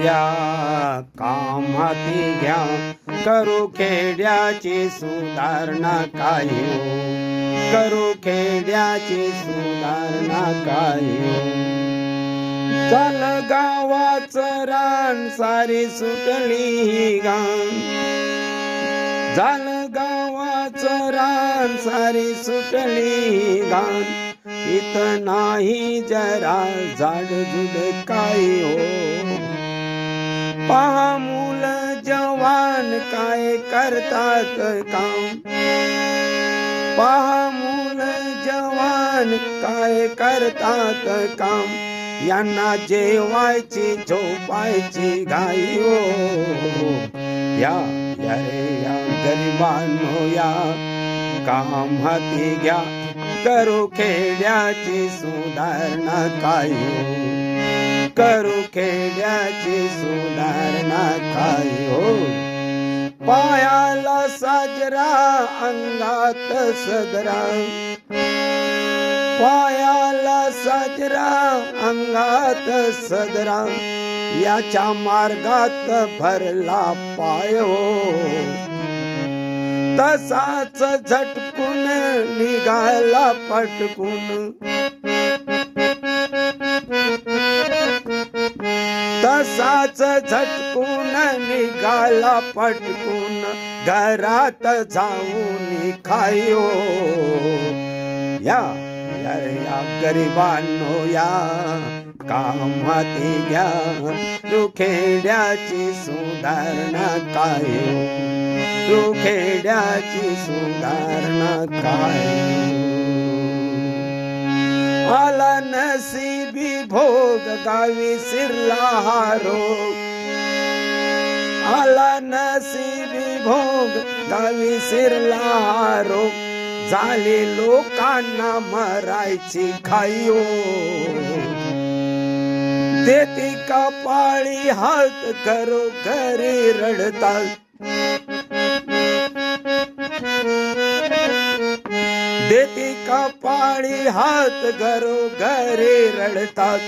घ्या, काम हाती घ्या, करू खेड्याची सुधारणा काय हो, करू खेड्याची सुधारणा काय हो. चाल गावाचं रान सारी सुटली गाण, झालं गावाचं रान सारी सुटली गाण, इथं नाही जरा झाडझुड काय हो. पहा मुलं जवान काय करतात काम, पहा मुलं जवान काय करतात काम, यांना जेवायची झोपायची घाई हो. या या रे या गरिबांनो या, काम हाती घ्या, करू खेड्याची सुधारणा काय हो, करू खेड्याची सुधारणा काय हो. पायाला साजरा अंगात सदरा, पायाला साजरा अंगात सदरा, याच्या मार्गात भरला पाय हो. तसाच झटकून निघाला पटकून, तसाच झटकून निघाला पटकून, घरात जाऊन खायो. या या गरिबांनो या, काम हाती घ्या, तू खेड्याची सुधारणा काय हो, तू खेड्याची सुधारणा काय हो. आला नसीबी भोग गावी शिरला हा रोग, आला नसीबी भोग गावी शिरला हा रोग, झाले लोकांना मरायची घाई हो. देती कपाळी हात घरोघरी रडतात, देती कपाळी हात घरोघरी रडतात,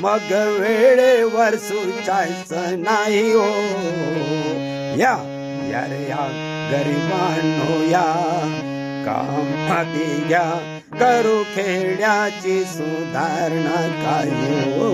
मग वेळेवर सुचायचं नाही हो. या या रे या गरिबांनो या, काम हाती घ्या, करू खेड्याची सुधारणा काय हो.